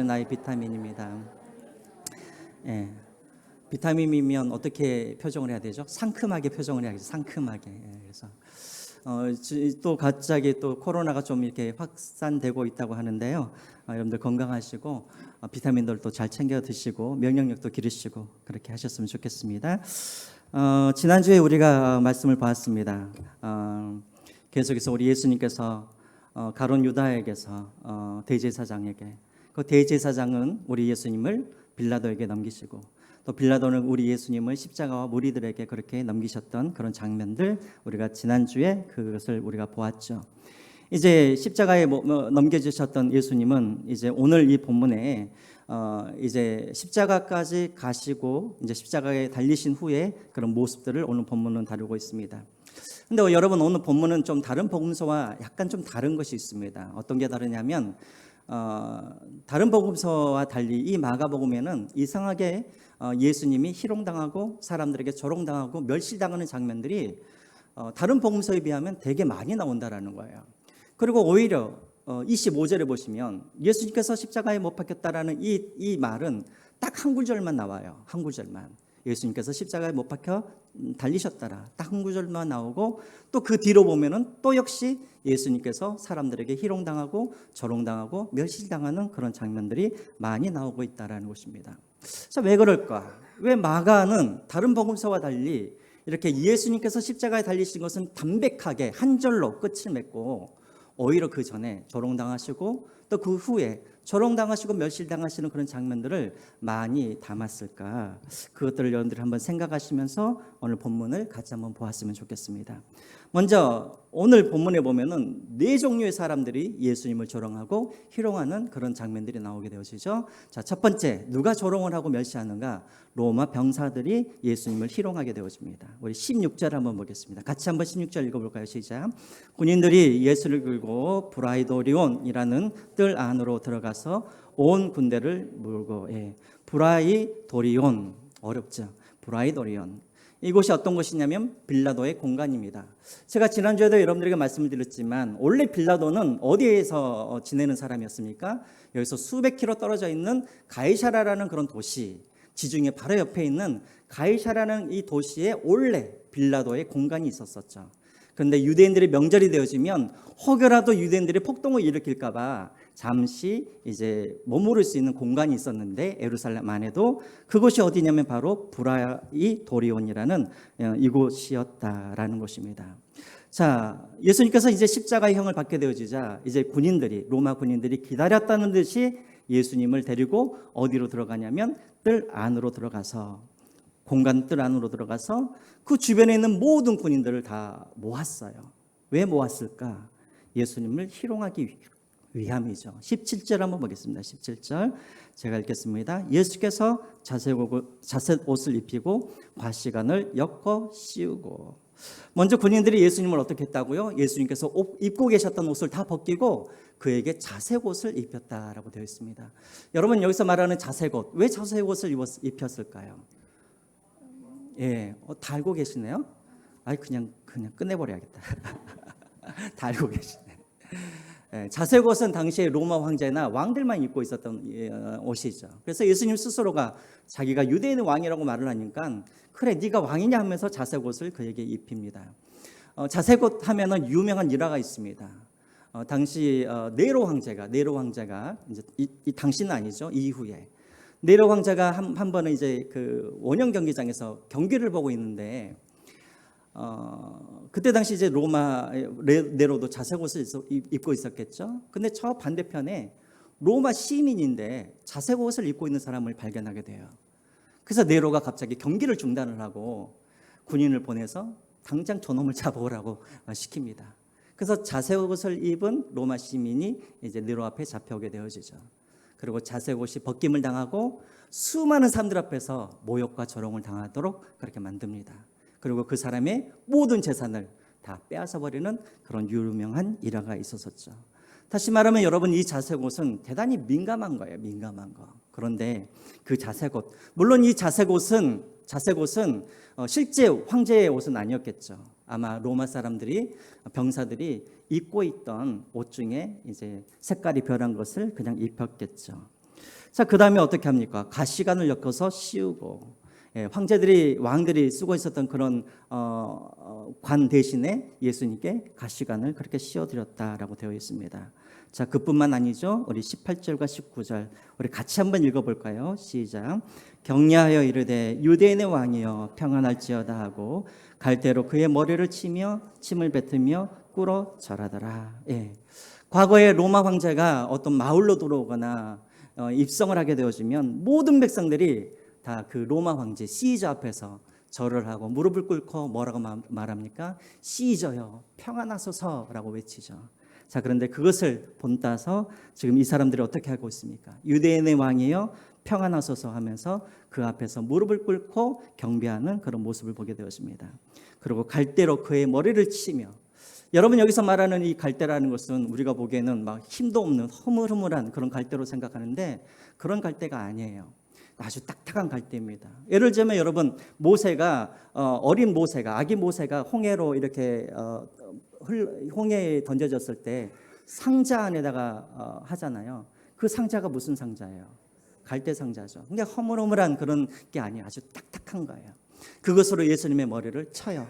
나의 비타민입니다. 예, 비타민이면 어떻게 표정을 해야 되죠? 상큼하게 표정을 해야겠죠. 상큼하게. 그래서 또 갑자기 또 코로나가 좀 이렇게 확산되고 있다고 하는데요. 여러분들 건강하시고 비타민들도 잘 챙겨 드시고 면역력도 기르시고 그렇게 하셨으면 좋겠습니다. 지난주에 우리가 말씀을 봤습니다. 계속해서 우리 예수님께서 가룟 유다에게서 대제사장에게, 그 대제사장은 우리 예수님을 빌라도에게 넘기시고 또 빌라도는 우리 예수님을 십자가와 무리들에게 그렇게 넘기셨던 그런 장면들, 우리가 지난주에 그것을 우리가 보았죠. 이제 십자가에 넘겨주셨던 예수님은 이제 오늘 이 본문에 이제 십자가까지 가시고 이제 십자가에 달리신 후에 그런 모습들을 오늘 본문은 다루고 있습니다. 근데 여러분, 오늘 본문은 좀 다른 복음서와 약간 좀 다른 것이 있습니다. 어떤 게 다르냐면 다른 복음서와 달리 이 마가복음에는 이상하게 예수님이 희롱당하고 사람들에게 조롱당하고 멸시당하는 장면들이 다른 복음서에 비하면 되게 많이 나온다라는 거예요. 그리고 오히려 25절에 보시면 예수님께서 십자가에 못 박혔다라는 이 말은 딱 한 구절만 나와요. 한 구절만. 예수님께서 십자가에 못 박혀 달리셨다라 딱 한 구절만 나오고, 또 그 뒤로 보면은 또 역시 예수님께서 사람들에게 희롱당하고 조롱당하고 멸시당하는 그런 장면들이 많이 나오고 있다라는 것입니다. 자, 왜 그럴까? 왜 마가는 다른 복음서와 달리 이렇게 예수님께서 십자가에 달리신 것은 담백하게 한 절로 끝을 맺고, 오히려 그 전에 조롱당하시고 또 그 후에 조롱당하시고 멸시당하시는 그런 장면들을 많이 담았을까? 그것들을 여러분들이 한번 생각하시면서 오늘 본문을 같이 한번 보았으면 좋겠습니다. 먼저 오늘 본문에 보면은 네 종류의 사람들이 예수님을 조롱하고 희롱하는 그런 장면들이 나오게 되어지죠. 자, 첫 번째, 누가 조롱을 하고 멸시하는가? 로마 병사들이 예수님을 희롱하게 되어집니다. 우리 16절 한번 보겠습니다. 같이 한번 16절 읽어볼까요? 시작. 군인들이 예수를 끌고 브라이도리온이라는 뜰 안으로 들어가서 온 군대를 몰고, 브라이도리온, 어렵죠. 브라이도리온. 이곳이 어떤 곳이냐면 빌라도의 공간입니다. 제가 지난주에도 여러분들에게 말씀을 드렸지만 원래 빌라도는 어디에서 지내는 사람이었습니까? 여기서 수백 킬로 떨어져 있는 가이사라라는 그런 도시, 지중해 바로 옆에 있는 가이사라는 이 도시에 원래 빌라도의 공간이 있었었죠. 그런데 유대인들의 명절이 되어지면 혹여라도 유대인들이 폭동을 일으킬까 봐 잠시 이제 머무를 수 있는 공간이 있었는데, 예루살렘 안에도 그곳이 어디냐면 바로 브라이도리온이라는 이곳이었다라는 것입니다. 자, 예수님께서 이제 십자가의 형을 받게 되어지자 이제 로마 군인들이 기다렸다는 듯이 예수님을 데리고 어디로 들어가냐면 뜰 안으로 들어가서, 공간 뜰 안으로 들어가서 그 주변에 있는 모든 군인들을 다 모았어요. 왜 모았을까? 예수님을 희롱하기 위함이죠. 17절 한번 보겠습니다. 17절 제가 읽겠습니다. 예수께서 자색 옷을 입히고 과시관을 엮어 씌우고. 먼저 군인들이 예수님을 어떻게 했다고요? 예수님께서 입고 계셨던 옷을 다 벗기고 그에게 자색 옷을 입혔다라고 되어 있습니다. 여러분, 여기서 말하는 자색 옷, 왜 자색 옷을 입혔을까요? 다 알고 계시네요. 그냥 끝내버려야겠다. 다 알고 계시네. 자색 옷은 당시에 로마 황제나 왕들만 입고 있었던 옷이죠. 그래서 예수님 스스로가 자기가 유대인의 왕이라고 말을 하니까, 그래 네가 왕이냐 하면서 자색 옷을 그에게 입힙니다. 자색 옷 하면은 유명한 일화가 있습니다. 당시 네로 황제가 이제 이 당시는 아니죠, 이후에 네로 황제가 한 번은 이제 그 원형 경기장에서 경기를 보고 있는데, 그때 당시 이제 로마 네로도 자색 옷을 입고 있었겠죠. 근데 저 반대편에 로마 시민인데 자색 옷을 입고 있는 사람을 발견하게 돼요. 그래서 네로가 갑자기 경기를 중단을 하고 군인을 보내서 당장 저놈을 잡아오라고 시킵니다. 그래서 자색 옷을 입은 로마 시민이 이제 네로 앞에 잡혀오게 되어지죠. 그리고 자색 옷이 벗김을 당하고 수많은 사람들 앞에서 모욕과 조롱을 당하도록 그렇게 만듭니다. 그리고 그 사람의 모든 재산을 다 빼앗아 버리는 그런 유명한 일화가 있었었죠. 다시 말하면 여러분, 이 자색 옷은 대단히 민감한 거예요. 민감한 거. 그런데 그 자색 옷, 물론 이 자색 옷은 실제 황제의 옷은 아니었겠죠. 아마 로마 사람들이, 병사들이 입고 있던 옷 중에 이제 색깔이 변한 것을 그냥 입혔겠죠. 자, 그 다음에 어떻게 합니까? 가시관을 엮어서 씌우고, 황제들이 왕들이 쓰고 있었던 그런 관 대신에 예수님께 가시관을 그렇게 씌워드렸다라고 되어 있습니다. 자, 그뿐만 아니죠. 우리 18절과 19절 우리 같이 한번 읽어볼까요? 시작. 격려하여 이르되 유대인의 왕이여 평안할지어다 하고 갈대로 그의 머리를 치며 침을 뱉으며 꿇어 절하더라. 과거에 로마 황제가 어떤 마을로 들어오거나 입성을 하게 되어지면 모든 백성들이 다 그 로마 황제 시저 앞에서 절을 하고 무릎을 꿇고 뭐라고 말합니까? 시저여 평안하소서라고 외치죠. 자, 그런데 그것을 본따서 지금 이 사람들이 어떻게 하고 있습니까? 유대인의 왕이여 평안하소서 하면서 그 앞에서 무릎을 꿇고 경배하는 그런 모습을 보게 되었습니다. 그리고 갈대로 그의 머리를 치며, 여러분 여기서 말하는 이 갈대라는 것은 우리가 보기에는 막 힘도 없는 허물허물한 그런 갈대로 생각하는데 그런 갈대가 아니에요. 아주 딱딱한 갈대입니다. 예를 들면 여러분 모세가 어린 모세가 아기 모세가 홍해로 이렇게 홍해에 던져졌을 때 상자 안에다가 하잖아요. 그 상자가 무슨 상자예요? 갈대 상자죠. 근데 허물허물한 그런 게 아니에요. 아주 딱딱한 거예요. 그것으로 예수님의 머리를 쳐요.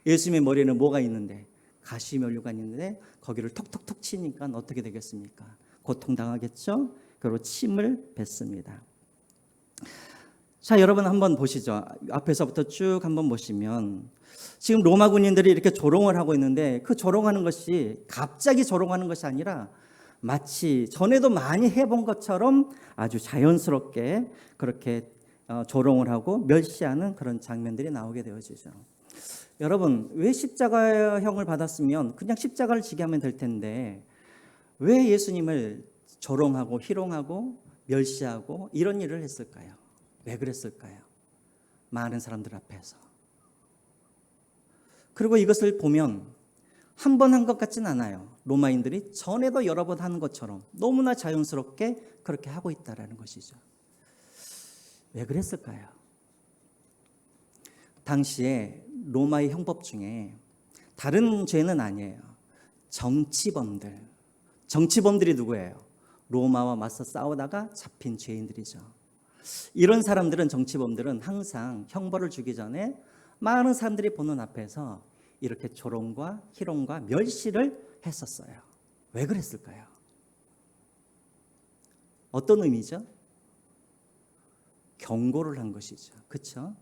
예수님의 머리에는 뭐가 있는데? 가시면류가 있는데 거기를 톡톡톡 치니까 어떻게 되겠습니까? 고통당하겠죠? 그리고 침을 뱉습니다. 자, 여러분 한번 보시죠. 앞에서부터 쭉 한번 보시면 지금 로마 군인들이 이렇게 조롱을 하고 있는데 그 조롱하는 것이 갑자기 조롱하는 것이 아니라 마치 전에도 많이 해본 것처럼 아주 자연스럽게 그렇게 조롱을 하고 멸시하는 그런 장면들이 나오게 되어지죠. 여러분, 왜 십자가형을 받았으면 그냥 십자가를 지게 하면 될 텐데 왜 예수님을 조롱하고 희롱하고 멸시하고 이런 일을 했을까요? 왜 그랬을까요? 많은 사람들 앞에서. 그리고 이것을 보면 한 번 한 것 같진 않아요. 로마인들이 전에도 여러 번 하는 것처럼 너무나 자연스럽게 그렇게 하고 있다는 것이죠. 왜 그랬을까요? 당시에 로마의 형법 중에 다른 죄는 아니에요. 정치범들이 누구예요? 로마와 맞서 싸우다가 잡힌 죄인들이죠. 이런 사람들은, 정치범들은 항상 형벌을 주기 전에 많은 사람들이 보는 앞에서 이렇게 조롱과 희롱과 멸시를 했었어요. 왜 그랬을까요? 어떤 의미죠? 경고를 한 것이죠. 그렇죠?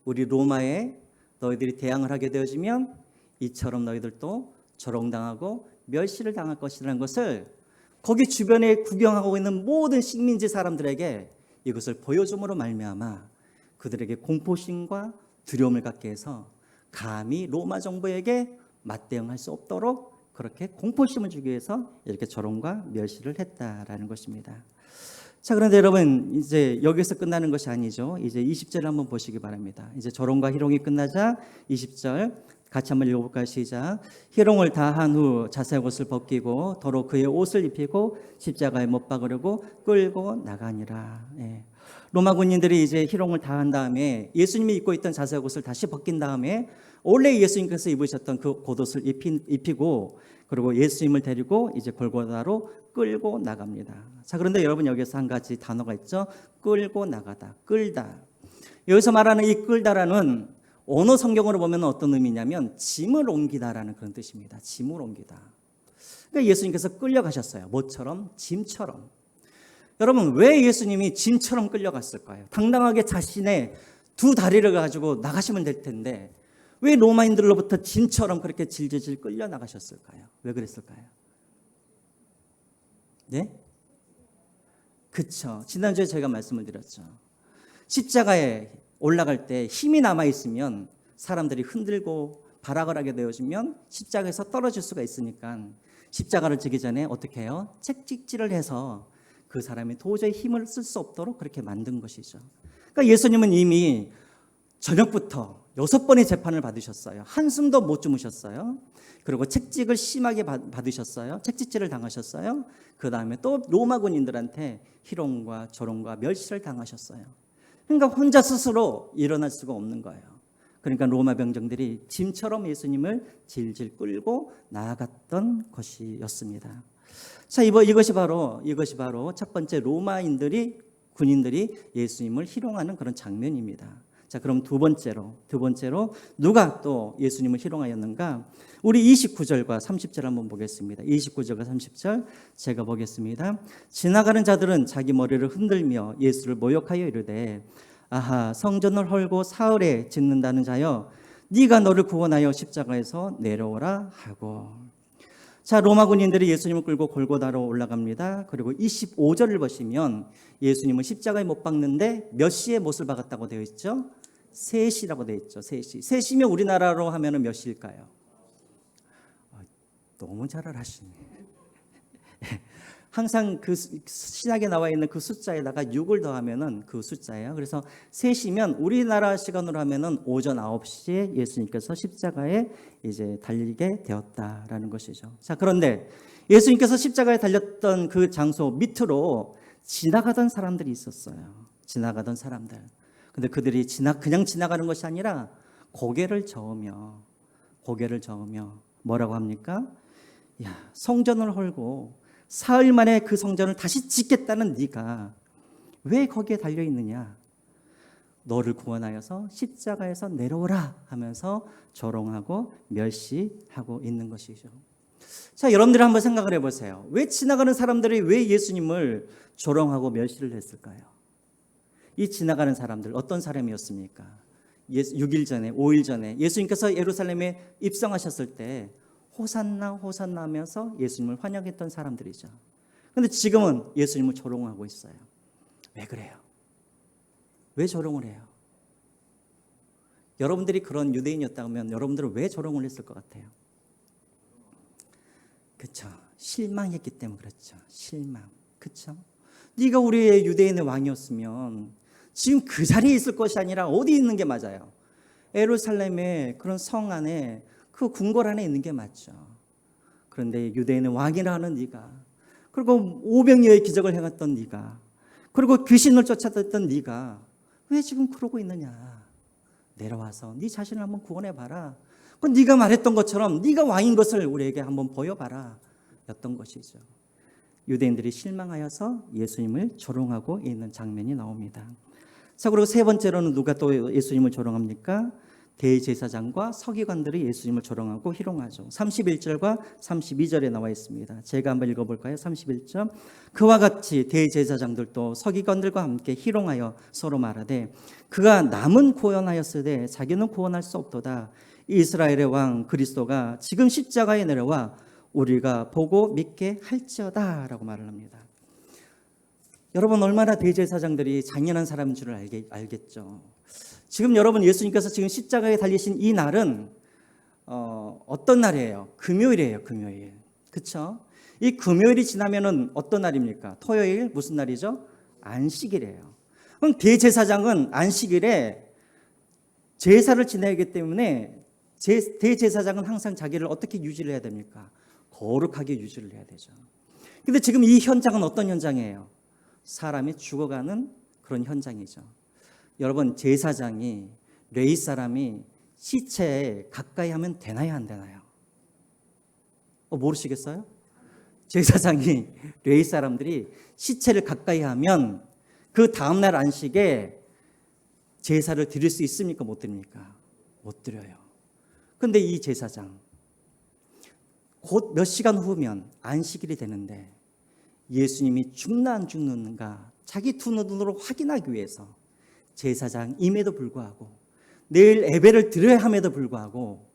우리 로마에 너희들이 대항을 하게 되어지면 이처럼 너희들도 조롱당하고 멸시를 당할 것이라는 것을 거기 주변에 구경하고 있는 모든 식민지 사람들에게 이것을 보여줌으로 말미암아 그들에게 공포심과 두려움을 갖게 해서 감히 로마 정부에게 맞대응할 수 없도록 그렇게 공포심을 주기 위해서 이렇게 조롱과 멸시를 했다라는 것입니다. 자, 그런데 여러분 이제 여기서 끝나는 것이 아니죠. 이제 20절을 한번 보시기 바랍니다. 이제 조롱과 희롱이 끝나자 20절 같이 한번 읽어볼까요? 시작. 희롱을 다 한 후 자색 옷을 벗기고 도로 그의 옷을 입히고 십자가에 못 박으려고 끌고 나가니라. 로마 군인들이 이제 희롱을 다 한 다음에 예수님이 입고 있던 자색 옷을 다시 벗긴 다음에 원래 예수님께서 입으셨던 그 겉옷을 입히고 그리고 예수님을 데리고 이제 골고다로 끌고 나갑니다. 자, 그런데 여러분 여기서 한 가지 단어가 있죠. 끌고 나가다, 끌다. 여기서 말하는 이 끌다라는 언어 성경으로 보면 어떤 의미냐면 짐을 옮기다라는 그런 뜻입니다. 짐을 옮기다. 그러니까 예수님께서 끌려가셨어요. 뭐처럼? 짐처럼. 여러분 왜 예수님이 짐처럼 끌려갔을까요? 당당하게 자신의 두 다리를 가지고 나가시면 될 텐데 왜 로마인들로부터 짐처럼 그렇게 질질질 끌려 나가셨을까요? 왜 그랬을까요? 네? 그쵸. 지난주에 제가 말씀을 드렸죠. 십자가에 올라갈 때 힘이 남아있으면 사람들이 흔들고 발악을 하게 되어지면 십자가에서 떨어질 수가 있으니까 십자가를 지기 전에 어떻게 해요? 채찍질을 해서 그 사람이 도저히 힘을 쓸 수 없도록 그렇게 만든 것이죠. 그러니까 예수님은 이미 저녁부터 6번의 재판을 받으셨어요. 한숨도 못 주무셨어요. 그리고 채찍을 심하게 받으셨어요. 채찍질을 당하셨어요. 그 다음에 또 로마 군인들한테 희롱과 조롱과 멸시를 당하셨어요. 그러니까 혼자 스스로 일어날 수가 없는 거예요. 그러니까 로마 병정들이 짐처럼 예수님을 질질 끌고 나아갔던 것이었습니다. 자, 이것이 바로 첫 번째 군인들이 예수님을 희롱하는 그런 장면입니다. 자, 그럼 두 번째로 누가 또 예수님을 희롱하였는가? 우리 29절과 30절 한번 보겠습니다. 29절과 30절 제가 보겠습니다. 지나가는 자들은 자기 머리를 흔들며 예수를 모욕하여 이르되 아하, 성전을 헐고 사흘에 짓는다는 자여, 네가 너를 구원하여 십자가에서 내려오라 하고. 자, 로마 군인들이 예수님을 끌고 골고다로 올라갑니다. 그리고 25절을 보시면 예수님은 십자가에 못 박는데 몇 시에 못을 박았다고 되어 있죠? 3시라고 되어 있죠. 3시. 3시면 우리나라로 하면 몇 시일까요? 너무 잘 알아시네. 항상 그 신약에 나와 있는 그 숫자에다가 6을 더하면은 그 숫자예요. 그래서 3시면 우리나라 시간으로 하면은 오전 9시에 예수님께서 십자가에 이제 달리게 되었다라는 것이죠. 자, 그런데 예수님께서 십자가에 달렸던 그 장소 밑으로 지나가던 사람들이 있었어요. 지나가던 사람들. 근데 그들이 그냥 지나가는 것이 아니라 고개를 저으며 뭐라고 합니까? 야, 성전을 헐고 사흘 만에 그 성전을 다시 짓겠다는 네가 왜 거기에 달려 있느냐? 너를 구원하여서 십자가에서 내려오라 하면서 조롱하고 멸시하고 있는 것이죠. 자, 여러분들이 한번 생각을 해보세요. 왜 지나가는 사람들이 왜 예수님을 조롱하고 멸시를 했을까요? 이 지나가는 사람들 어떤 사람이었습니까? 6일 전에 5일 전에 예수님께서 예루살렘에 입성하셨을 때 호산나 호산나 하면서 예수님을 환영했던 사람들이죠. 그런데 지금은 예수님을 조롱하고 있어요. 왜 그래요? 왜 조롱을 해요? 여러분들이 그런 유대인이었다면 여러분들은 왜 조롱을 했을 것 같아요? 그렇죠. 실망했기 때문에 그렇죠. 실망. 그렇죠. 네가 우리의 유대인의 왕이었으면 지금 그 자리에 있을 것이 아니라 어디 있는 게 맞아요? 예루살렘의 그런 성 안에 그 궁궐 안에 있는 게 맞죠. 그런데 유대인의 왕이라 하는 네가, 그리고 500여의 기적을 행했던 네가, 그리고 귀신을 쫓아냈던 네가 왜 지금 그러고 있느냐? 내려와서 네 자신을 한번 구원해봐라. 그 네가 말했던 것처럼 네가 왕인 것을 우리에게 한번 보여봐라 였던 것이죠. 유대인들이 실망하여서 예수님을 조롱하고 있는 장면이 나옵니다. 자, 그리고 세 번째로는 누가 또 예수님을 조롱합니까? 대제사장과 서기관들이 예수님을 조롱하고 희롱하죠. 31절과 32절에 나와 있습니다. 제가 한번 읽어볼까요? 31절. 그와 같이 대제사장들도 서기관들과 함께 희롱하여 서로 말하되 그가 남은 구원하였으되 자기는 구원할 수 없도다. 이스라엘의 왕 그리스도가 지금 십자가에 내려와 우리가 보고 믿게 할지어다 라고 말을 합니다. 여러분, 얼마나 대제사장들이 잔인한 사람인 줄 알겠죠. 지금 여러분, 예수님께서 지금 십자가에 달리신 이 날은 어떤 날이에요? 금요일이에요. 금요일. 그렇죠? 이 금요일이 지나면은 어떤 날입니까? 토요일 무슨 날이죠? 안식일이에요. 그럼 대제사장은 안식일에 제사를 지내야 하기 때문에 대제사장은 항상 자기를 어떻게 유지를 해야 됩니까? 거룩하게 유지를 해야 되죠. 근데 지금 이 현장은 어떤 현장이에요? 사람이 죽어가는 그런 현장이죠. 여러분, 제사장이, 레위 사람이 시체에 가까이 하면 되나요, 안 되나요? 모르시겠어요? 제사장이, 레위 사람들이 시체를 가까이 하면 그 다음날 안식에 제사를 드릴 수 있습니까, 못 드립니까? 못 드려요. 근데 이 제사장, 곧 몇 시간 후면 안식일이 되는데 예수님이 죽나 안 죽는가 자기 두 눈으로 확인하기 위해서 제사장임에도 불구하고 내일 예배를 드려야 함에도 불구하고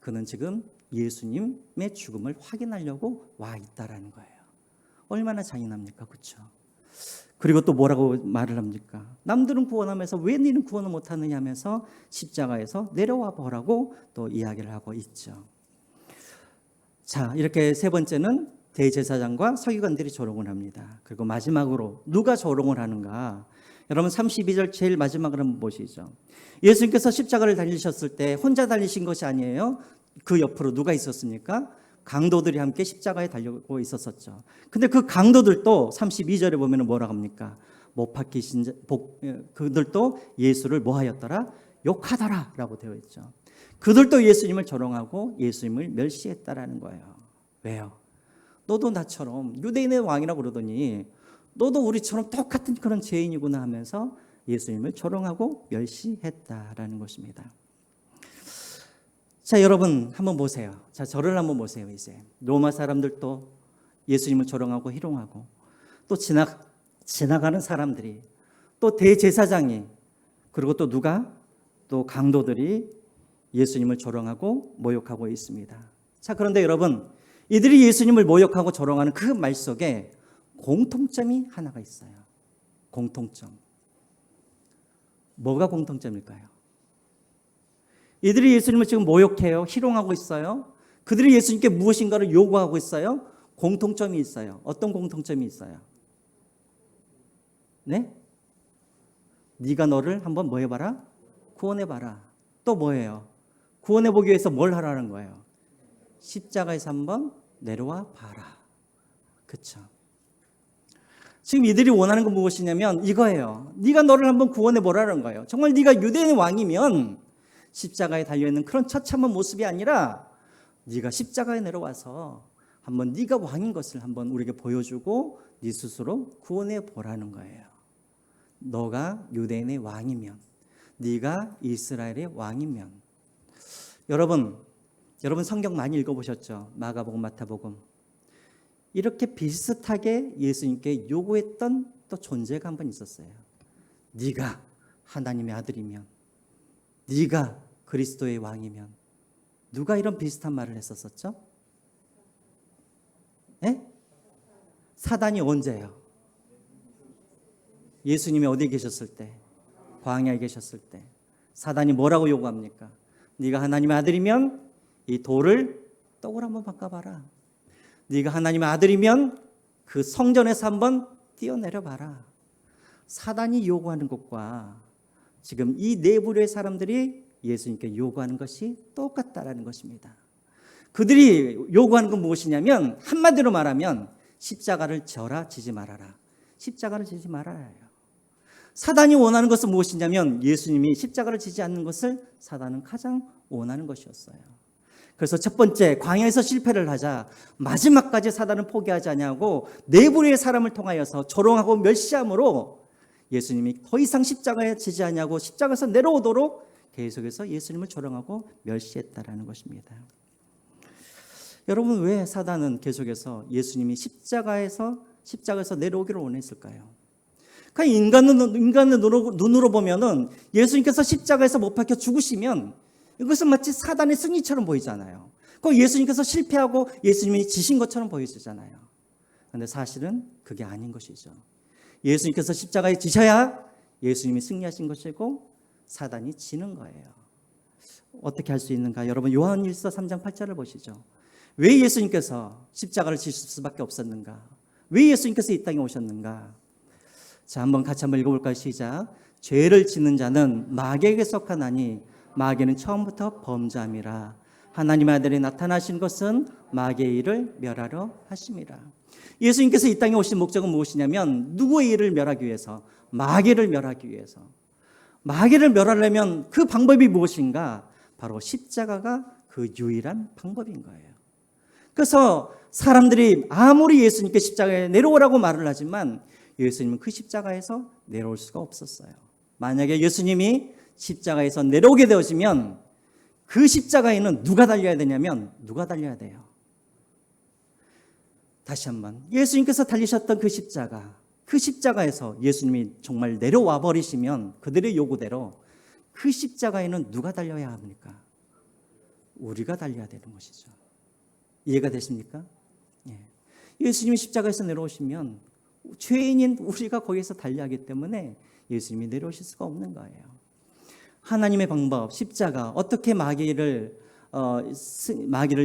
그는 지금 예수님의 죽음을 확인하려고 와 있다라는 거예요. 얼마나 잔인합니까? 그렇죠? 그리고 또 뭐라고 말을 합니까? 남들은 구원하면서 왜 너는 구원을 못하느냐 하면서 십자가에서 내려와 보라고 또 이야기를 하고 있죠. 자, 이렇게 세 번째는 대제사장과 서기관들이 조롱을 합니다. 그리고 마지막으로 누가 조롱을 하는가? 여러분, 32절 제일 마지막을 한번 보시죠. 예수님께서 십자가를 달리셨을 때 혼자 달리신 것이 아니에요. 그 옆으로 누가 있었습니까? 강도들이 함께 십자가에 달리고 있었었죠. 근데 그 강도들도 32절에 보면 뭐라고 합니까? 못 박히신 그들도 예수를 뭐 하였더라? 욕하더라 라고 되어 있죠. 그들도 예수님을 조롱하고 예수님을 멸시했다라는 거예요. 왜요? 너도 나처럼 유대인의 왕이라고 그러더니 너도 우리처럼 똑같은 그런 죄인이구나 하면서 예수님을 조롱하고 멸시했다라는 것입니다. 자, 여러분 한번 보세요. 자, 저를 한번 보세요. 이제 로마 사람들도 예수님을 조롱하고 희롱하고 또 지나가는 사람들이 또 대제사장이 그리고 또 누가 또 강도들이 예수님을 조롱하고 모욕하고 있습니다. 자, 그런데 여러분 이들이 예수님을 모욕하고 조롱하는 그 말 속에 공통점이 하나가 있어요. 공통점. 뭐가 공통점일까요? 이들이 예수님을 지금 모욕해요. 희롱하고 있어요. 그들이 예수님께 무엇인가를 요구하고 있어요. 공통점이 있어요. 어떤 공통점이 있어요? 네? 네가 너를 한번 뭐 해봐라? 구원해봐라. 또 뭐예요? 구원해보기 위해서 뭘 하라는 거예요? 십자가에서 한번 내려와 봐라. 그렇죠? 지금 이들이 원하는 건 무엇이냐면 이거예요. 네가 너를 한번 구원해보라는 거예요. 정말 네가 유대인의 왕이면 십자가에 달려있는 그런 처참한 모습이 아니라 네가 십자가에 내려와서 한번 네가 왕인 것을 한번 우리에게 보여주고 네 스스로 구원해보라는 거예요. 너가 유대인의 왕이면, 네가 이스라엘의 왕이면. 여러분 성경 많이 읽어보셨죠? 마가복음, 마태복음. 이렇게 비슷하게 예수님께 요구했던 또 존재가 한 번 있었어요. 네가 하나님의 아들이면, 네가 그리스도의 왕이면. 누가 이런 비슷한 말을 했었었죠? 네? 사단이 언제예요? 예수님이 어디에 계셨을 때? 광야에 계셨을 때. 사단이 뭐라고 요구합니까? 네가 하나님의 아들이면 이 돌을 떡으로 한번 바꿔봐라. 네가 하나님의 아들이면 그 성전에서 한번 뛰어내려 봐라. 사단이 요구하는 것과 지금 이 내부의 사람들이 예수님께 요구하는 것이 똑같다라는 것입니다. 그들이 요구하는 건 무엇이냐면 한마디로 말하면 십자가를 져라, 지지 말아라. 십자가를 지지 말아라요. 사단이 원하는 것은 무엇이냐면 예수님이 십자가를 지지 않는 것을 사단은 가장 원하는 것이었어요. 그래서 첫 번째 광야에서 실패를 하자 마지막까지 사단은 포기하지 않냐고 내부의 사람을 통하여서 조롱하고 멸시함으로 예수님이 더 이상 십자가에 지지 않냐고 십자가에서 내려오도록 계속해서 예수님을 조롱하고 멸시했다라는 것입니다. 여러분 왜 사단은 계속해서 예수님이 십자가에서 내려오기를 원했을까요? 그러니까 인간의 눈으로 보면은 예수님께서 십자가에서 못 박혀 죽으시면 이것은 마치 사단의 승리처럼 보이잖아요. 그 예수님께서 실패하고 예수님이 지신 것처럼 보이시잖아요. 그런데 사실은 그게 아닌 것이죠. 예수님께서 십자가에 지셔야 예수님이 승리하신 것이고 사단이 지는 거예요. 어떻게 할 수 있는가? 여러분 요한일서 3장 8절을 보시죠. 왜 예수님께서 십자가를 지실 수밖에 없었는가? 왜 예수님께서 이 땅에 오셨는가? 자, 한번 같이 한번 읽어볼까요? 시작. 죄를 짓는 자는 마귀에게 속하나니 마귀는 처음부터 범죄함이라. 하나님의 아들이 나타나신 것은 마귀의 일을 멸하려 하심이라. 예수님께서 이 땅에 오신 목적은 무엇이냐면 누구의 일을 멸하기 위해서? 마귀를 멸하기 위해서. 마귀를 멸하려면 그 방법이 무엇인가? 바로 십자가가 그 유일한 방법인 거예요. 그래서 사람들이 아무리 예수님께 십자가에 내려오라고 말을 하지만 예수님은 그 십자가에서 내려올 수가 없었어요. 만약에 예수님이 십자가에서 내려오게 되어지면 그 십자가에는 누가 달려야 되냐면 누가 달려야 돼요? 다시 한번 예수님께서 달리셨던 그 십자가에서 예수님이 정말 내려와 버리시면 그들의 요구대로 그 십자가에는 누가 달려야 합니까? 우리가 달려야 되는 것이죠. 이해가 되십니까? 예. 예수님이 십자가에서 내려오시면 죄인인 우리가 거기에서 달려하기 때문에 예수님이 내려오실 수가 없는 거예요. 하나님의 방법, 십자가, 어떻게 마귀를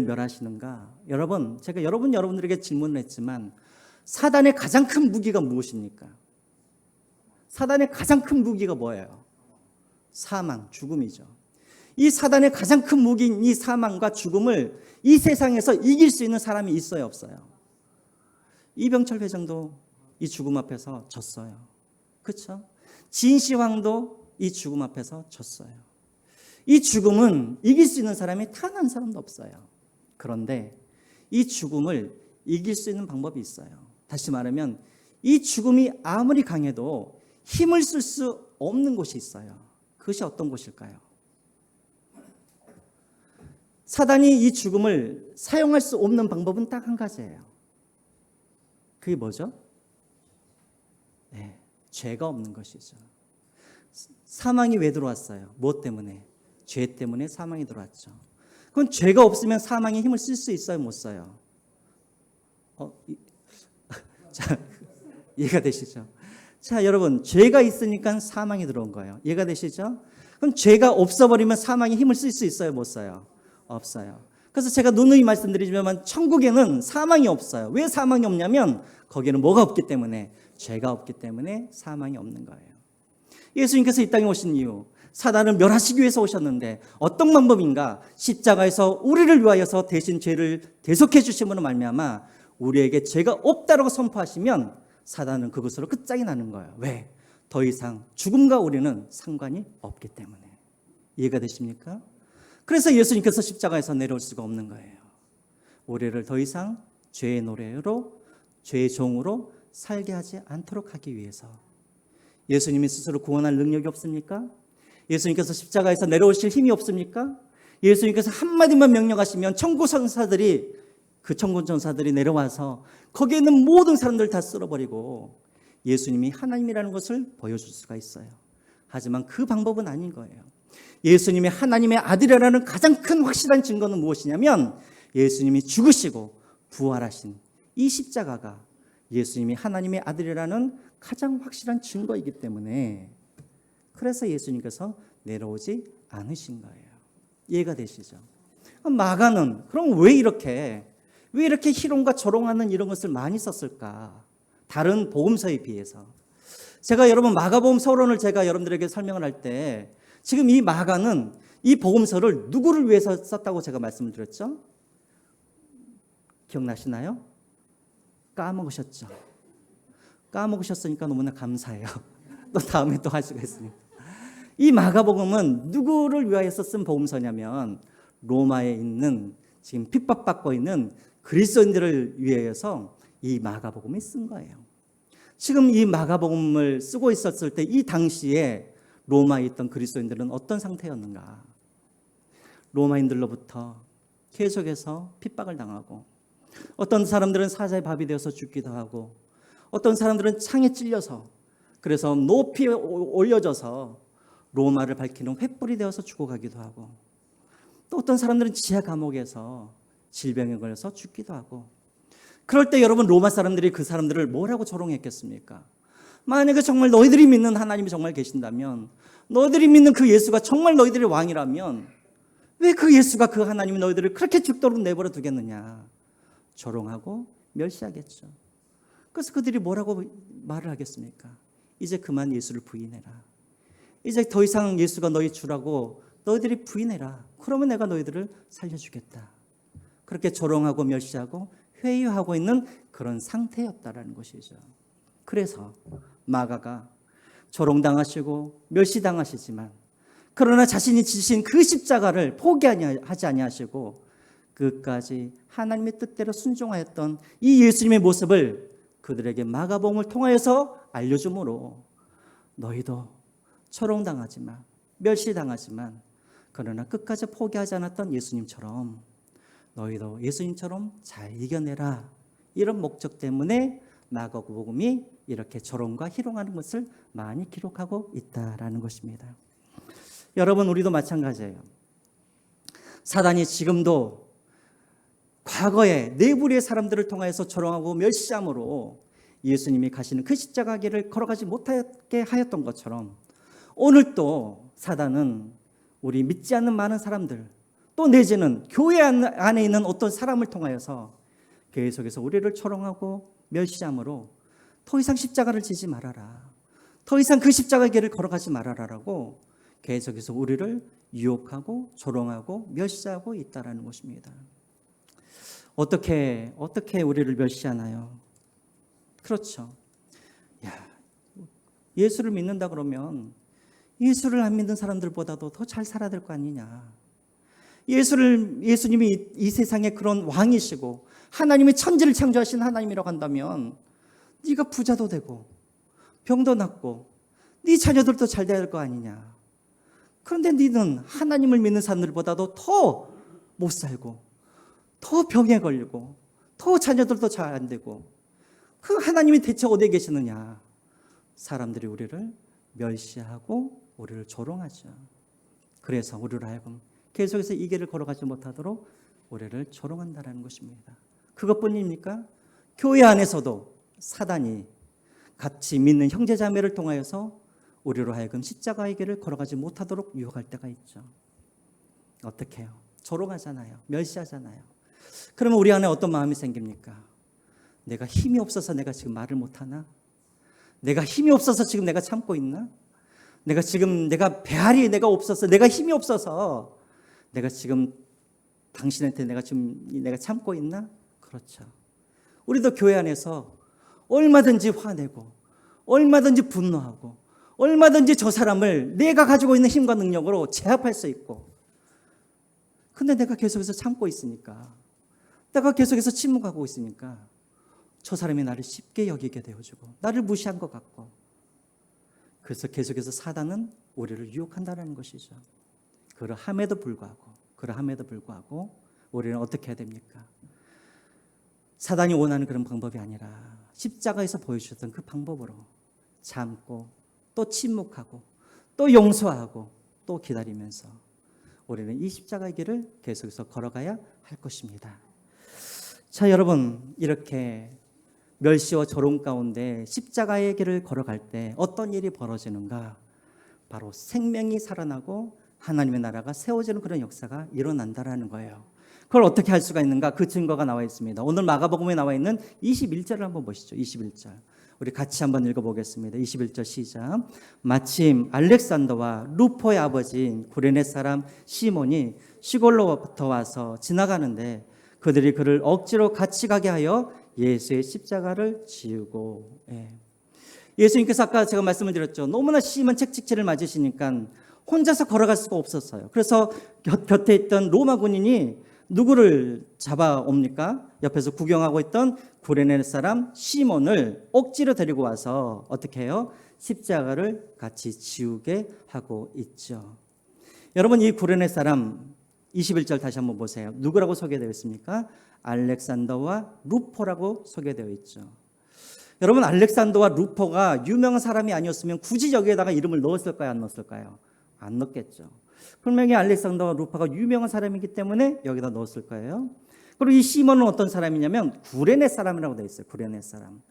멸하시는가? 여러분, 제가 여러분들에게 질문을 했지만 사단의 가장 큰 무기가 무엇입니까? 사단의 가장 큰 무기가 뭐예요? 사망, 죽음이죠. 이 사단의 가장 큰 무기인 이 사망과 죽음을 이 세상에서 이길 수 있는 사람이 있어요, 없어요? 이병철 회장도 이 죽음 앞에서 졌어요. 그렇죠? 진시황도 이 죽음 앞에서 졌어요. 이 죽음은 이길 수 있는 사람이 단 한 사람도 없어요. 그런데 이 죽음을 이길 수 있는 방법이 있어요. 다시 말하면 이 죽음이 아무리 강해도 힘을 쓸 수 없는 곳이 있어요. 그것이 어떤 곳일까요? 사단이 이 죽음을 사용할 수 없는 방법은 딱 한 가지예요. 그게 뭐죠? 네, 죄가 없는 것이죠. 사망이 왜 들어왔어요? 무엇 때문에? 죄 때문에 사망이 들어왔죠. 그건 죄가 없으면 사망의 힘을 쓸 수 있어요? 못 써요? 자, 이해가 되시죠? 자, 여러분, 죄가 있으니까 사망이 들어온 거예요. 이해가 되시죠? 그럼 죄가 없어버리면 사망의 힘을 쓸 수 있어요? 못 써요? 없어요. 그래서 제가 누누이 말씀드리지만 천국에는 사망이 없어요. 왜 사망이 없냐면 거기는 뭐가 없기 때문에, 죄가 없기 때문에 사망이 없는 거예요. 예수님께서 이 땅에 오신 이유, 사단을 멸하시기 위해서 오셨는데 어떤 방법인가? 십자가에서 우리를 위하여서 대신 죄를 대속해 주심으로 말미암아 우리에게 죄가 없다라고 선포하시면 사단은 그것으로 끝장이 나는 거예요. 왜? 더 이상 죽음과 우리는 상관이 없기 때문에. 이해가 되십니까? 그래서 예수님께서 십자가에서 내려올 수가 없는 거예요. 우리를 더 이상 죄의 노래로, 죄의 종으로 살게 하지 않도록 하기 위해서. 예수님이 스스로 구원할 능력이 없습니까? 예수님께서 십자가에서 내려오실 힘이 없습니까? 예수님께서 한마디만 명령하시면 천국 전사들이, 그 천국 전사들이 내려와서 거기에 있는 모든 사람들 다 쓸어버리고 예수님이 하나님이라는 것을 보여줄 수가 있어요. 하지만 그 방법은 아닌 거예요. 예수님이 하나님의 아들이라는 가장 큰 확실한 증거는 무엇이냐면 예수님이 죽으시고 부활하신 이 십자가가 예수님이 하나님의 아들이라는 가장 확실한 증거이기 때문에, 그래서 예수님께서 내려오지 않으신 거예요. 이해가 되시죠? 마가는 그럼 왜 이렇게 희롱과 조롱하는 이런 것을 많이 썼을까? 다른 복음서에 비해서. 제가 여러분 마가복음 서론을 제가 여러분들에게 설명을 할 때 지금 이 마가는 이 복음서를 누구를 위해서 썼다고 제가 말씀을 드렸죠? 기억나시나요? 까먹으셨죠? 까먹으셨으니까 너무나 감사해요. 또 다음에 또 할 수가 있으니까. 이 마가복음은 누구를 위하여서 쓴 복음서냐면 로마에 있는 지금 핍박받고 있는 그리스도인들을 위하여서 이 마가복음을 쓴 거예요. 지금 이 마가복음을 쓰고 있었을 때 이 당시에 로마에 있던 그리스도인들은 어떤 상태였는가? 로마인들로부터 계속해서 핍박을 당하고, 어떤 사람들은 사자의 밥이 되어서 죽기도 하고, 어떤 사람들은 창에 찔려서, 그래서 높이 올려져서 로마를 밝히는 횃불이 되어서 죽어가기도 하고, 또 어떤 사람들은 지하 감옥에서 질병에 걸려서 죽기도 하고. 그럴 때 여러분, 로마 사람들이 그 사람들을 뭐라고 조롱했겠습니까? 만약에 정말 너희들이 믿는 하나님이 정말 계신다면, 너희들이 믿는 그 예수가 정말 너희들의 왕이라면 왜 그 예수가, 그 하나님이 너희들을 그렇게 죽도록 내버려 두겠느냐? 조롱하고 멸시하겠죠. 그래서 그들이 뭐라고 말을 하겠습니까? 이제 그만 예수를 부인해라. 이제 더 이상 예수가 너희 주라고 너희들이 부인해라. 그러면 내가 너희들을 살려주겠다. 그렇게 조롱하고 멸시하고 회유하고 있는 그런 상태였다라는 것이죠. 그래서 마가가 조롱당하시고 멸시당하시지만, 그러나 자신이 지신 그 십자가를 포기하지 아니하시고 끝까지 하나님의 뜻대로 순종하였던 이 예수님의 모습을 그들에게 마가복음을 통하여서 알려주므로, 너희도 조롱당하지만 멸시당하지만 그러나 끝까지 포기하지 않았던 예수님처럼 너희도 예수님처럼 잘 이겨내라. 이런 목적 때문에 마가복음이 이렇게 조롱과 희롱하는 것을 많이 기록하고 있다라는 것입니다. 여러분, 우리도 마찬가지예요. 사단이 지금도 과거에 네 부류의 사람들을 통하여서 조롱하고 멸시함으로 예수님이 가시는 그 십자가 길을 걸어가지 못하게 하였던 것처럼, 오늘 또 사단은 우리 믿지 않는 많은 사람들, 또 내지는 교회 안에 있는 어떤 사람을 통하여서 계속해서 우리를 조롱하고 멸시함으로 더 이상 십자가를 지지 말아라, 더 이상 그 십자가 길을 걸어가지 말아라라고 계속해서 우리를 유혹하고 조롱하고 멸시하고 있다라는 것입니다. 어떻게 우리를 멸시하나요? 그렇죠. 예수를 믿는다 그러면 예수를 안 믿는 사람들보다도 더 잘 살아야 될 거 아니냐. 예수님이 이 세상의 그런 왕이시고 하나님이 천지를 창조하신 하나님이라고 한다면 네가 부자도 되고 병도 낫고 네 자녀들도 잘 될 거 아니냐. 그런데 너는 하나님을 믿는 사람들보다도 더 못 살고 더 병에 걸리고 더 자녀들도 잘 안 되고 그 하나님이 대체 어디에 계시느냐. 사람들이 우리를 멸시하고 우리를 조롱하죠. 그래서 우리로 하여금 계속해서 이 길을 걸어가지 못하도록 우리를 조롱한다는 것입니다. 그것뿐입니까? 교회 안에서도 사단이 같이 믿는 형제자매를 통하여서 우리로 하여금 십자가의 길을 걸어가지 못하도록 유혹할 때가 있죠. 어떻게 해요? 조롱하잖아요. 멸시하잖아요. 그러면 우리 안에 어떤 마음이 생깁니까? 내가 힘이 없어서 내가 지금 말을 못하나? 내가 힘이 없어서 지금 내가 참고 있나? 내가 배알이 내가 없어서 내가 힘이 없어서 내가 지금 당신한테 내가 참고 있나? 그렇죠. 우리도 교회 안에서 얼마든지 화내고 얼마든지 분노하고 얼마든지 저 사람을 내가 가지고 있는 힘과 능력으로 제압할 수 있고, 근데 내가 계속해서 참고 있으니까, 내가 계속해서 침묵하고 있으니까 저 사람이 나를 쉽게 여기게 되어주고 나를 무시한 것 같고, 그래서 계속해서 사단은 우리를 유혹한다는 것이죠. 그러함에도 불구하고 우리는 어떻게 해야 됩니까? 사단이 원하는 그런 방법이 아니라 십자가에서 보여주셨던 그 방법으로 참고 또 침묵하고 또 용서하고 또 기다리면서 우리는 이 십자가의 길을 계속해서 걸어가야 할 것입니다. 자, 여러분, 이렇게 멸시와 조롱 가운데 십자가의 길을 걸어갈 때 어떤 일이 벌어지는가? 바로 생명이 살아나고 하나님의 나라가 세워지는 그런 역사가 일어난다라는 거예요. 그걸 어떻게 할 수가 있는가? 그 증거가 나와 있습니다. 오늘 마가복음에 나와 있는 21절을 한번 보시죠. 21절. 우리 같이 한번 읽어보겠습니다. 21절 시작. 마침 알렉산더와 루포의 아버지인 구레네 사람 시몬이 시골로부터 와서 지나가는데 그들이 그를 억지로 같이 가게 하여 예수의 십자가를 지우고. 예수님께서 아까 제가 말씀을 드렸죠. 너무나 심한 책찍질을 맞으시니까 혼자서 걸어갈 수가 없었어요. 그래서 곁에 있던 로마 군인이 누구를 잡아옵니까? 옆에서 구경하고 있던 구레네 사람 시몬을 억지로 데리고 와서 어떻게 해요? 십자가를 같이 지우게 하고 있죠. 여러분, 이 구레네 사람 21절 다시 한번 보세요. 누구라고 소개되어 있습니까? 알렉산더와 루포라고 소개되어 있죠. 여러분, 알렉산더와 루포가 유명한 사람이 아니었으면 굳이 여기에다가 이름을 넣었을까요? 안 넣었을까요? 안 넣었겠죠. 분명히 알렉산더와 루포가 유명한 사람이기 때문에 여기다 넣었을 거예요. 그리고 이 시몬은 어떤 사람이냐면 구레네 사람이라고 되어 있어요. 구레네 사람.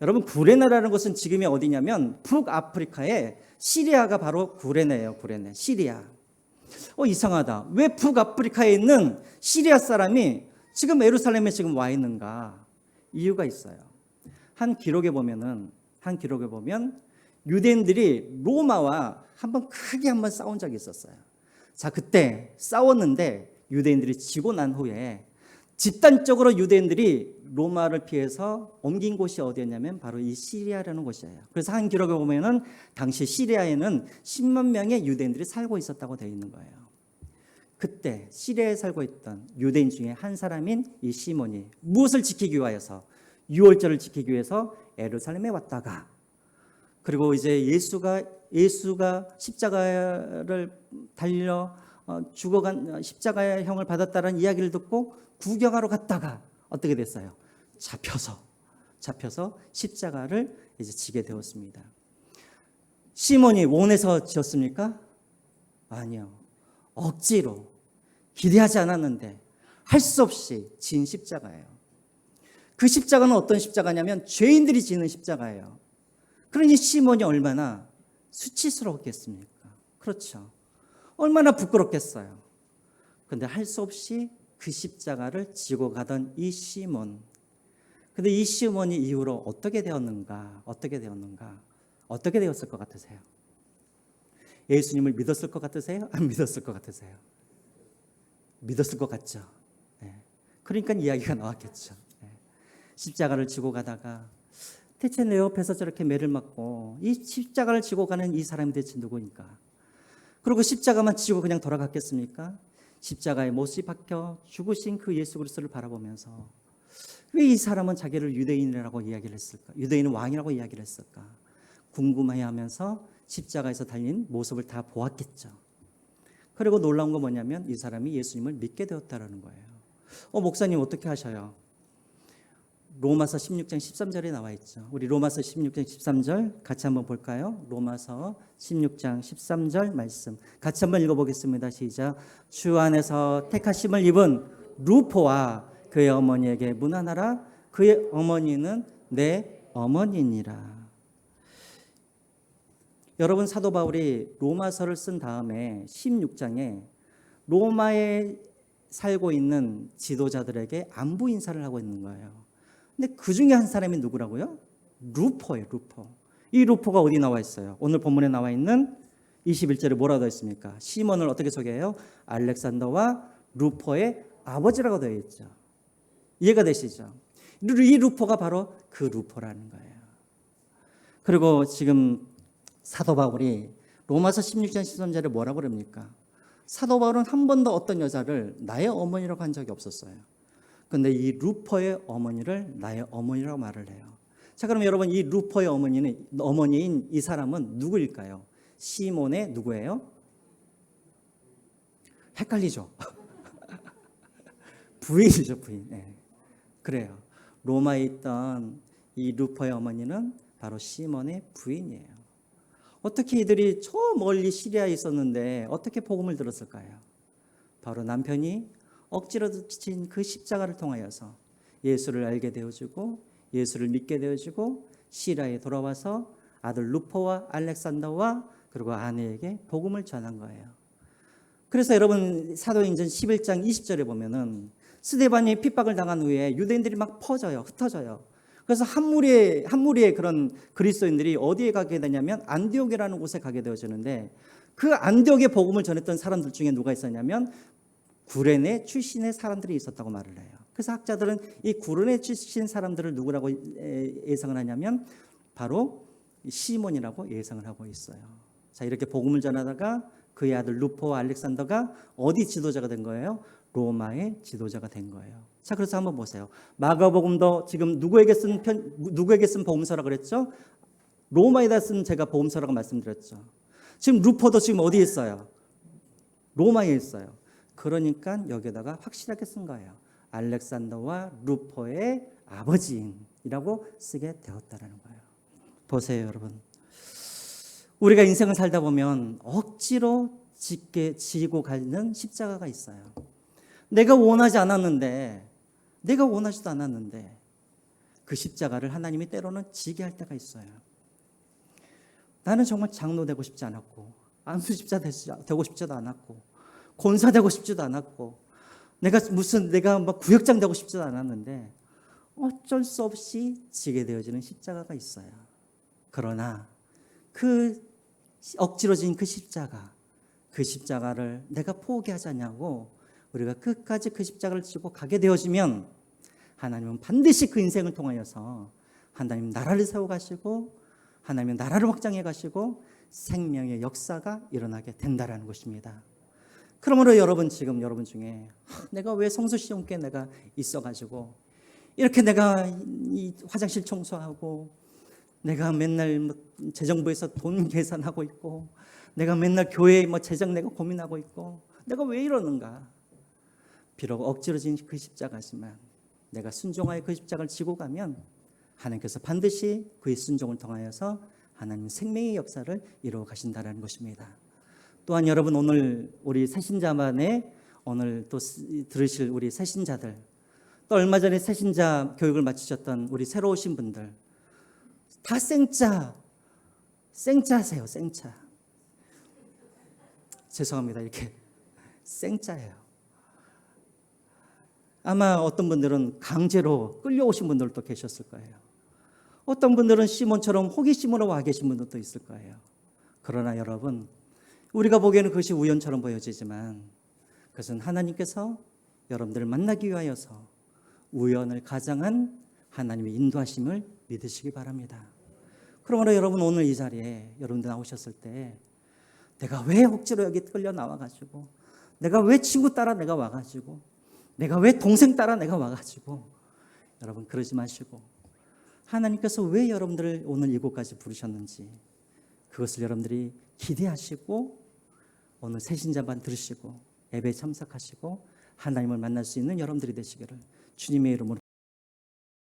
여러분, 구레네라는 것은 지금이 어디냐면 북아프리카의 시리아가 바로 구레네예요. 구레네, 시리아. 이상하다. 왜 북아프리카에 있는 시리아 사람이 지금 예루살렘에 지금 와 있는가? 이유가 있어요. 한 기록에 보면 유대인들이 로마와 크게 한번 싸운 적이 있었어요. 자, 그때 싸웠는데 유대인들이 지고 난 후에 집단적으로 유대인들이 로마를 피해서 옮긴 곳이 어디였냐면 바로 이 시리아라는 곳이에요. 그래서 한 기록에 보면은 당시 시리아에는 10만 명의 유대인들이 살고 있었다고 되어 있는 거예요. 그때 시리아에 살고 있던 유대인 중에 한 사람인 이 시몬이 무엇을 지키기 위하여서, 유월절을 지키기 위해서 예루살렘에 왔다가, 그리고 이제 예수가 십자가를 달려 죽어간 십자가의 형을 받았다는 이야기를 듣고 구경하러 갔다가 어떻게 됐어요? 잡혀서 십자가를 이제 지게 되었습니다. 시몬이 원해서 지었습니까? 아니요. 억지로, 기대하지 않았는데 할 수 없이 진 십자가예요. 그 십자가는 어떤 십자가냐면 죄인들이 지는 십자가예요. 그러니 시몬이 얼마나 수치스러웠겠습니까? 그렇죠. 얼마나 부끄럽겠어요. 그런데 할 수 없이 그 십자가를 지고 가던 이 시몬. 근데 이 시몬이 이후로 어떻게 되었는가? 어떻게 되었을 것 같으세요? 예수님을 믿었을 것 같으세요? 안 믿었을 것 같으세요? 믿었을 것 같죠. 그러니까 이야기가 나왔겠죠. 십자가를 지고 가다가 대체 내 옆에서 저렇게 매를 맞고 이 십자가를 지고 가는 이 사람이 대체 누구니까? 그리고 십자가만 지고 그냥 돌아갔겠습니까? 십자가에 못이 박혀 죽으신 그 예수 그리스도를 바라보면서 왜 이 사람은 자기를 유대인이라고 이야기를 했을까? 유대인 왕이라고 이야기를 했을까? 궁금해하면서 십자가에서 달린 모습을 다 보았겠죠. 그리고 놀라운 건 뭐냐면 이 사람이 예수님을 믿게 되었다라는 거예요. 목사님 어떻게 하셔요? 로마서 16장 13절에 나와 있죠. 우리 로마서 16장 13절 같이 한번 볼까요? 로마서 16장 13절 말씀 같이 한번 읽어보겠습니다. 시작. 주 안에서 택하심을 입은 루포와 그의 어머니에게 문안하라. 그의 어머니는 내 어머니니라. 여러분, 사도 바울이 로마서를 쓴 다음에 16장에 로마에 살고 있는 지도자들에게 안부 인사를 하고 있는 거예요. 근데 그 중에 한 사람이 누구라고요? 루포예요, 루포. 이 루포가 어디 나와 있어요? 오늘 본문에 나와 있는 21절에 뭐라고 되어 있습니까? 시몬을 어떻게 소개해요? 알렉산더와 루포의 아버지라고 되어 있죠. 이해가 되시죠? 이 루포가 바로 그 루포라는 거예요. 그리고 지금 사도 바울이 로마서 16장 13절에 뭐라고 그럽니까? 사도 바울은 한 번도 어떤 여자를 나의 어머니라고 한 적이 없었어요. 근데 이 루포의 어머니를 나의 어머니라고 말을 해요. 자, 그럼 여러분, 이 루포의 어머니인 이 사람은 누구일까요? 시몬의 누구예요? 헷갈리죠? 부인이죠, 부인. 네. 그래요. 로마에 있던 이 루포의 어머니는 바로 시몬의 부인이에요. 어떻게 이들이 저 멀리 시리아에 있었는데 어떻게 복음을 들었을까요? 바로 남편이 억지로 진 그 십자가를 통하여서 예수를 알게 되어주고 예수를 믿게 되어주고 시리아에 돌아와서 아들 루포와 알렉산더와 그리고 아내에게 복음을 전한 거예요. 그래서 여러분, 사도행전 11장 20절에 보면은 스데반이 핍박을 당한 후에 유대인들이 막 퍼져요, 흩어져요. 그래서 한 무리의 그런 그리스도인들이 어디에 가게 되냐면 안디옥이라는 곳에 가게 되어지는데, 그 안디옥에 복음을 전했던 사람들 중에 누가 있었냐면 구레네 출신의 사람들이 있었다고 말을 해요. 그래서 학자들은 이 구레네 출신 사람들을 누구라고 예상을 하냐면 바로 시몬이라고 예상을 하고 있어요. 자, 이렇게 복음을 전하다가 그의 아들 루포와 알렉산더가 어디 지도자가 된 거예요? 로마의 지도자가 된 거예요. 자, 그래서 한번 보세요. 마가복음도 지금 누구에게 쓴 복음서라고 그랬죠? 로마에다 쓴 제가 복음서라고 말씀드렸죠. 지금 루포도 지금 어디에 있어요? 로마에 있어요. 그러니까 여기다가 확실하게 쓴 거예요. 알렉산더와 루포의 아버지인이라고 쓰게 되었다라는 거예요. 보세요, 여러분. 우리가 인생을 살다 보면 억지로 지고 가는 십자가가 있어요. 내가 원하지도 않았는데 그 십자가를 하나님이 때로는 지게 할 때가 있어요. 나는 정말 장로 되고 싶지 않았고, 안수집사 되고 싶지도 않았고, 권사 되고 싶지도 않았고, 내가 막 구역장 되고 싶지도 않았는데 어쩔 수 없이 지게 되어지는 십자가가 있어요. 그러나 그 억지로 진 그 십자가를 내가 포기하지 않냐고 우리가 끝까지 그 십자가를 지고 가게 되어지면 하나님은 반드시 그 인생을 통하여서 하나님 나라를 세워가시고 하나님의 나라를 확장해 가시고 생명의 역사가 일어나게 된다라는 것입니다. 그러므로 여러분, 지금 여러분 중에 내가 왜 성수시험교회에 내가 있어가지고 이렇게 내가 이 화장실 청소하고, 내가 맨날 재정부에서 돈 계산하고 있고, 내가 맨날 교회에 재정 내가 고민하고 있고, 내가 왜 이러는가? 비록 억지로 진 그 십자가지만 내가 순종하여 그 십자가를 지고 가면 하나님께서 반드시 그의 순종을 통하여서 하나님 생명의 역사를 이루어 가신다라는 것입니다. 또한 여러분, 오늘 우리 새신자만의 오늘 또 들으실 우리 새신자들, 또 얼마 전에 새신자 교육을 마치셨던 우리 새로 오신 분들 다 생짜세요. 생짜. 죄송합니다. 이렇게 생짜예요. 아마 어떤 분들은 강제로 끌려오신 분들도 계셨을 거예요. 어떤 분들은 시몬처럼 호기심으로 와 계신 분들도 있을 거예요. 그러나 여러분, 우리가 보기에는 그것이 우연처럼 보여지지만 그것은 하나님께서 여러분들을 만나기 위하여서 우연을 가장한 하나님의 인도하심을 믿으시기 바랍니다. 그러므로 여러분, 오늘 이 자리에 여러분들 나오셨을 때 내가 왜 억지로 여기 끌려 나와가지고, 내가 왜 친구 따라 내가 와가지고, 내가 왜 동생 따라 내가 와가지고 여러분 그러지 마시고 하나님께서 왜 여러분들을 오늘 이곳까지 부르셨는지 그것을 여러분들이 기대하시고 오늘 새신자반 들으시고 예배에 참석하시고 하나님을 만날 수 있는 여러분들이 되시기를 주님의 이름으로